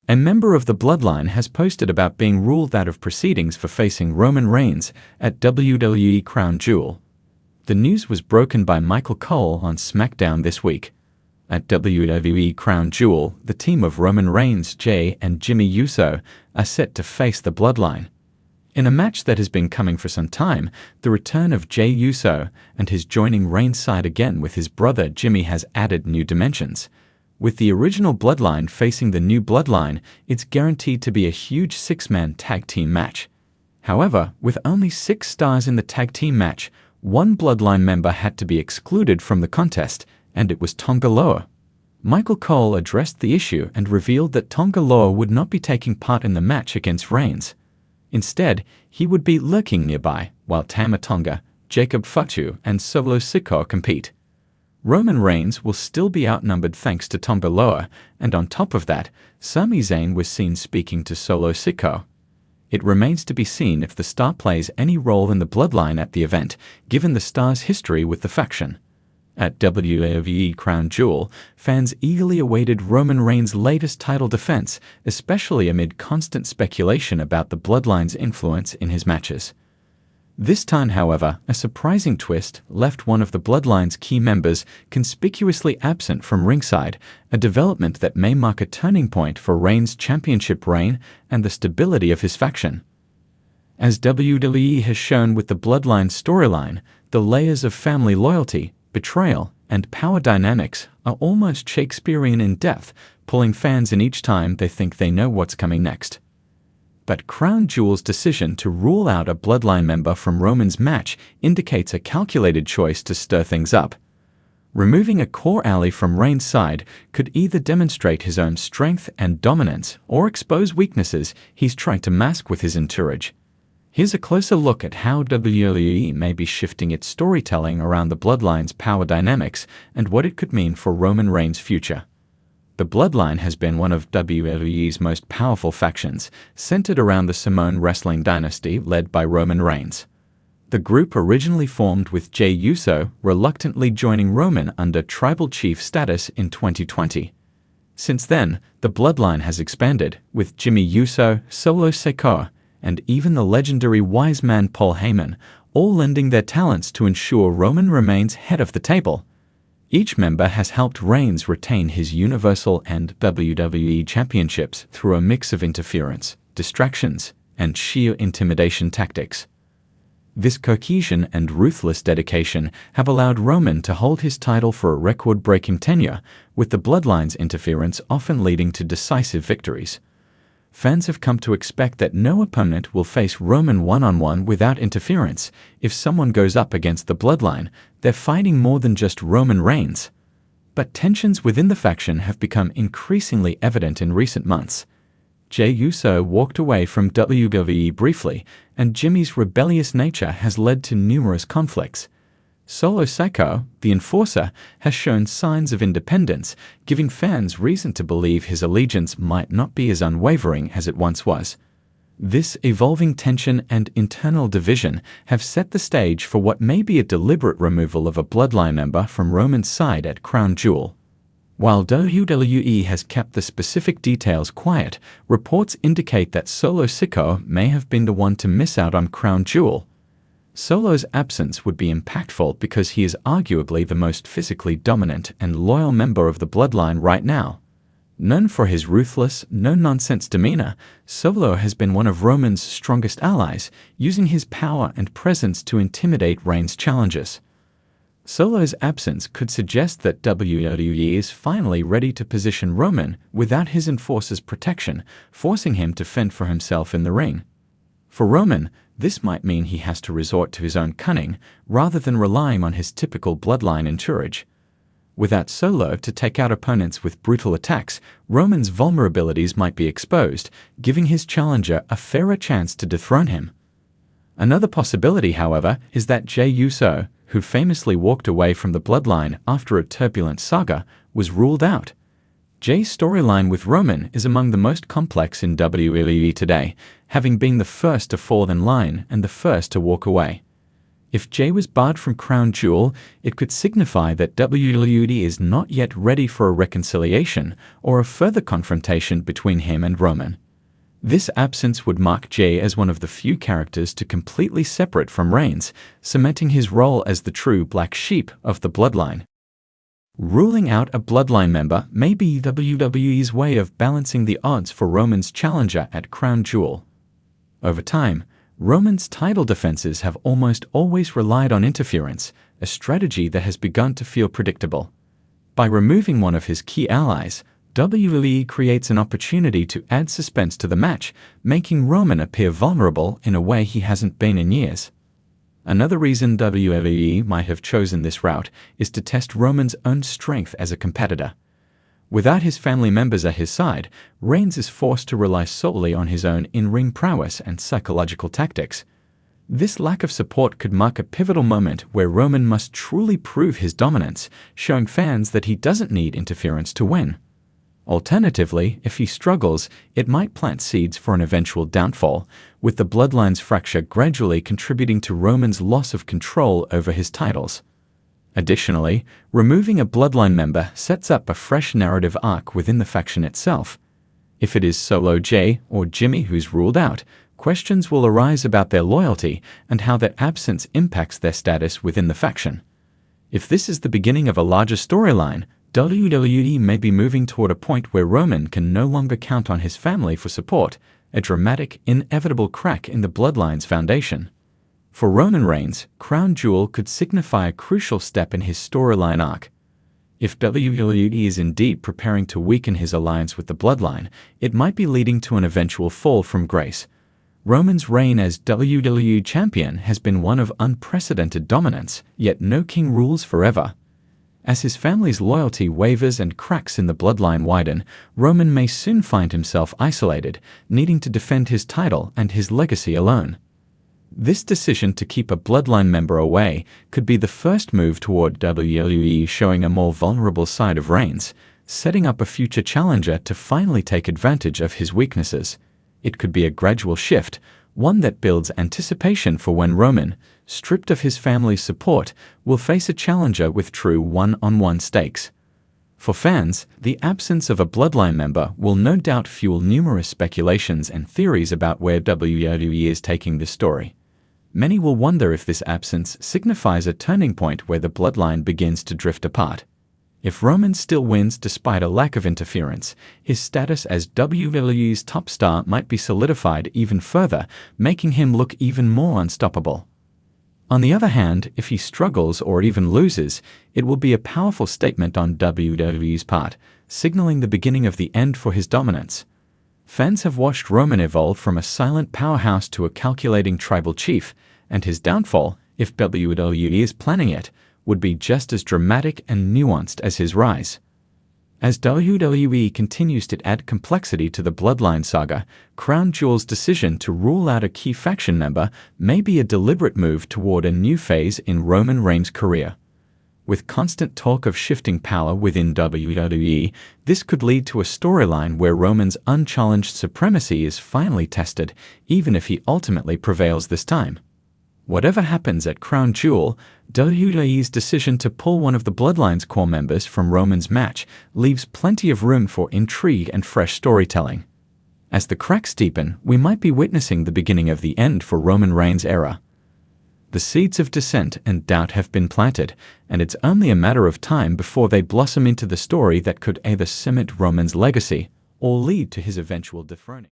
A member of the Bloodline has posted about being ruled out of proceedings for facing Roman Reigns at WWE Crown Jewel. The news was broken by Michael Cole on SmackDown this week. At WWE Crown Jewel, the team of Roman Reigns, Jey, and Jimmy Uso are set to face the Bloodline. In a match that has been coming for some time, the return of Jey Uso and his joining Reigns' side again with his brother Jimmy has added new dimensions. With the original Bloodline facing the new Bloodline, it's guaranteed to be a huge six-man tag team match. However, with only 6 stars in the tag team match, one Bloodline member had to be excluded from the contest, and it was Tonga Loa. Michael Cole addressed the issue and revealed that Tonga Loa would not be taking part in the match against Reigns. Instead, he would be lurking nearby while Tama Tonga, Jacob Fatu, and Solo Sikoa compete. Roman Reigns will still be outnumbered thanks to Tonga Loa, and on top of that, Sami Zayn was seen speaking to Solo Sikoa. It remains to be seen if the star plays any role in the Bloodline at the event, given the star's history with the faction. At WWE Crown Jewel, fans eagerly awaited Roman Reigns' latest title defense, especially amid constant speculation about the Bloodline's influence in his matches. This time, however, a surprising twist left one of the Bloodline's key members conspicuously absent from ringside, a development that may mark a turning point for Reigns' championship reign and the stability of his faction. As WWE has shown with the Bloodline storyline, the layers of family loyalty, betrayal, and power dynamics are almost Shakespearean in depth, pulling fans in each time they think they know what's coming next. But Crown Jewel's decision to rule out a Bloodline member from Roman's match indicates a calculated choice to stir things up. Removing a core ally from Reigns' side could either demonstrate his own strength and dominance or expose weaknesses he's trying to mask with his entourage. Here's a closer look at how WWE may be shifting its storytelling around the Bloodline's power dynamics and what it could mean for Roman Reigns' future. The Bloodline has been one of WWE's most powerful factions, centered around the Samoan wrestling dynasty led by Roman Reigns. The group originally formed with Jey Uso reluctantly joining Roman under tribal chief status in 2020. Since then, the Bloodline has expanded, with Jimmy Uso, Solo Sikoa, and even the legendary wise man Paul Heyman, all lending their talents to ensure Roman remains head of the table. Each member has helped Reigns retain his Universal and WWE championships through a mix of interference, distractions, and sheer intimidation tactics. This cohesion and ruthless dedication have allowed Roman to hold his title for a record-breaking tenure, with the Bloodline's interference often leading to decisive victories. Fans have come to expect that no opponent will face Roman one-on-one without interference. If someone goes up against the Bloodline, they're fighting more than just Roman Reigns. But tensions within the faction have become increasingly evident in recent months. Jey Uso walked away from WWE briefly, and Jimmy's rebellious nature has led to numerous conflicts. Solo Sikoa, the enforcer, has shown signs of independence, giving fans reason to believe his allegiance might not be as unwavering as it once was. This evolving tension and internal division have set the stage for what may be a deliberate removal of a Bloodline member from Roman's side at Crown Jewel. While WWE has kept the specific details quiet, reports indicate that Solo Sikoa may have been the one to miss out on Crown Jewel. Solo's absence would be impactful because he is arguably the most physically dominant and loyal member of the Bloodline right now. Known for his ruthless, no-nonsense demeanor, Solo has been one of Roman's strongest allies, using his power and presence to intimidate Reigns' challenges. Solo's absence could suggest that WWE is finally ready to position Roman without his enforcer's protection, forcing him to fend for himself in the ring. For Roman, this might mean he has to resort to his own cunning rather than relying on his typical Bloodline entourage. Without Solo to take out opponents with brutal attacks, Roman's vulnerabilities might be exposed, giving his challenger a fairer chance to dethrone him. Another possibility, however, is that Jey Uso, who famously walked away from the Bloodline after a turbulent saga, was ruled out. Jey's storyline with Roman is among the most complex in WWE today, having been the first to fall in line and the first to walk away. If Jey was barred from Crown Jewel, it could signify that WWE is not yet ready for a reconciliation or a further confrontation between him and Roman. This absence would mark Jey as one of the few characters to completely separate from Reigns, cementing his role as the true black sheep of the Bloodline. Ruling out a Bloodline member may be WWE's way of balancing the odds for Roman's challenger at Crown Jewel. Over time, Roman's title defenses have almost always relied on interference, a strategy that has begun to feel predictable. By removing one of his key allies, WWE creates an opportunity to add suspense to the match, making Roman appear vulnerable in a way he hasn't been in years. Another reason WWE might have chosen this route is to test Roman's own strength as a competitor. Without his family members at his side, Reigns is forced to rely solely on his own in-ring prowess and psychological tactics. This lack of support could mark a pivotal moment where Roman must truly prove his dominance, showing fans that he doesn't need interference to win. Alternatively, if he struggles, it might plant seeds for an eventual downfall, with the Bloodline's fracture gradually contributing to Roman's loss of control over his titles. Additionally, removing a Bloodline member sets up a fresh narrative arc within the faction itself. If it is Solo Jey or Jimmy who's ruled out, questions will arise about their loyalty and how their absence impacts their status within the faction. If this is the beginning of a larger storyline, WWE may be moving toward a point where Roman can no longer count on his family for support, a dramatic, inevitable crack in the Bloodline's foundation. For Roman Reigns, Crown Jewel could signify a crucial step in his storyline arc. If WWE is indeed preparing to weaken his alliance with the Bloodline, it might be leading to an eventual fall from grace. Roman's reign as WWE Champion has been one of unprecedented dominance, yet no king rules forever. As his family's loyalty wavers and cracks in the Bloodline widen, Roman may soon find himself isolated, needing to defend his title and his legacy alone. This decision to keep a Bloodline member away could be the first move toward WWE showing a more vulnerable side of Reigns, setting up a future challenger to finally take advantage of his weaknesses. It could be a gradual shift, one that builds anticipation for when Roman, stripped of his family's support, will face a challenger with true one-on-one stakes. For fans, the absence of a Bloodline member will no doubt fuel numerous speculations and theories about where WWE is taking this story. Many will wonder if this absence signifies a turning point where the Bloodline begins to drift apart. If Roman still wins despite a lack of interference, his status as WWE's top star might be solidified even further, making him look even more unstoppable. On the other hand, if he struggles or even loses, it will be a powerful statement on WWE's part, signaling the beginning of the end for his dominance. Fans have watched Roman evolve from a silent powerhouse to a calculating tribal chief, and his downfall, if WWE is planning it, would be just as dramatic and nuanced as his rise. As WWE continues to add complexity to the Bloodline saga, Crown Jewel's decision to rule out a key faction member may be a deliberate move toward a new phase in Roman Reigns' career. With constant talk of shifting power within WWE, this could lead to a storyline where Roman's unchallenged supremacy is finally tested, even if he ultimately prevails this time. Whatever happens at Crown Jewel, WWE's decision to pull one of the Bloodline's core members from Roman's match leaves plenty of room for intrigue and fresh storytelling. As the cracks deepen, we might be witnessing the beginning of the end for Roman Reigns' era. The seeds of dissent and doubt have been planted, and it's only a matter of time before they blossom into the story that could either cement Roman's legacy or lead to his eventual dethroning.